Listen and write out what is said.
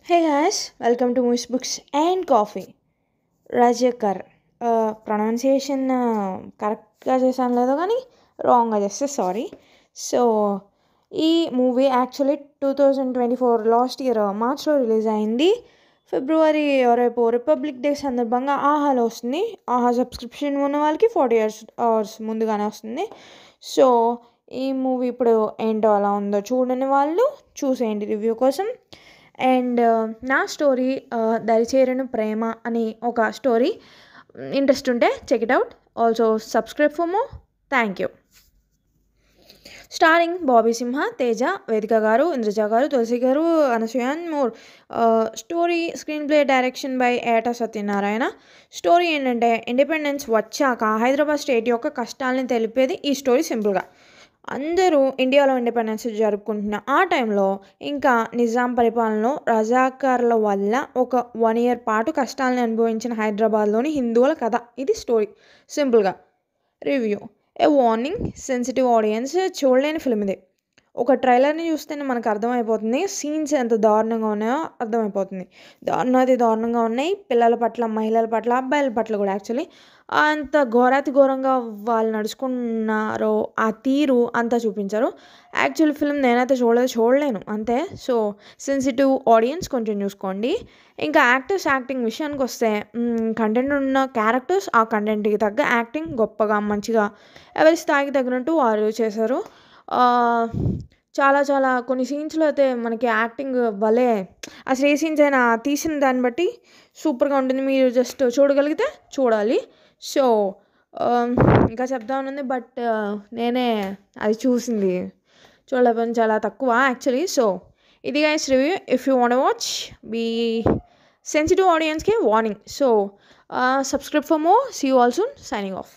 Hey guys, welcome to Moose Books and Coffee. Rajakar. Pronunciation కరెక్ట్గా చేశాను లేదో కానీ రాంగ్గా చేస్తే సారీ. సో ఈ మూవీ యాక్చువల్లీ 2024 లాస్ట్ ఇయర్ మార్చ్లో రిలీజ్ అయింది. ఫిబ్రవరి రేపు రిపబ్లిక్ డే సందర్భంగా ఆహాలో వస్తుంది. ఆహా సబ్స్క్రిప్షన్ ఉన్న వాళ్ళకి 40 అవర్స్ ముందుగానే వస్తుంది. సో ఈ మూవీ ఇప్పుడు ఏంటో అలా ఉందో చూడని వాళ్ళు చూసేయండి రివ్యూ కోసం. అండ్ నా స్టోరీ దరిచేరను ప్రేమ అని ఒక స్టోరీ. ఇంట్రెస్ట్ ఉంటే check it out. Also subscribe for more. Thank you. Starring Bobby Simha, Teja, Vedika గారు, ఇంద్రజ గారు, తులసి గారు, Anasuya and more. Story screenplay direction by Eta Satyanarayana. Story ఏంటంటే ఇండిపెండెన్స్ వచ్చాక హైదరాబాద్ స్టేట్ యొక్క కష్టాలని తెలిపేది ఈ స్టోరీ. సింపుల్గా అందరూ ఇండియాలో ఇండిపెండెన్స్ జరుపుకుంటున్న ఆ టైంలో ఇంకా నిజాం పరిపాలనలో రజాకార్ల వల్ల ఒక 1 year పాటు కష్టాలను అనుభవించిన హైదరాబాద్లోని హిందువుల కథ. ఇది స్టోరీ సింపుల్గా. రివ్యూ. ఏ వార్నింగ్, సెన్సిటివ్ ఆడియన్స్ చూడలేని ఫిల్మ్ ఇది. ఒక ట్రైలర్ని చూస్తేనే మనకు అర్థమైపోతుంది సీన్స్ ఎంత దారుణంగా ఉన్నాయో అర్థమైపోతుంది. దారుణాతి దారుణంగా ఉన్నాయి. పిల్లల పట్ల, మహిళల పట్ల, అబ్బాయిల పట్ల కూడా యాక్చువల్లీ అంత ఘోరాతి ఘోరంగా వాళ్ళు నడుచుకున్నారో ఆ తీరు అంతా చూపించారు. యాక్చువల్ ఫిల్మ్ నేనైతే చూడలేను అంతే. సో సెన్సిటివ్ ఆడియన్స్ కొంచెం చూసుకోండి. ఇంకా యాక్టర్స్ యాక్టింగ్ విషయానికి వస్తే కంటెంట్ ఉన్న క్యారెక్టర్స్ ఆ కంటెంట్కి తగ్గ యాక్టింగ్ గొప్పగా మంచిగా ఎవరి స్థాయికి తగినట్టు వారు చేశారు. చాలా చాలా కొన్ని సీన్స్లో అయితే మనకి యాక్టింగ్ భలే, అసలు ఏ సీన్స్ అయినా తీసిన దాన్ని బట్టి సూపర్గా ఉంటుంది. మీరు జస్ట్ చూడగలిగితే చూడాలి. సో ఇంకా చెప్దామనుంది బట్ నేనే అది చూసింది చూడలేకపోయింది, చాలా తక్కువ యాక్చువల్లీ. సో ఇది guys review. If you want watch, be sensitive ఆడియన్స్కి warning. So subscribe for more. See you all soon. Signing of.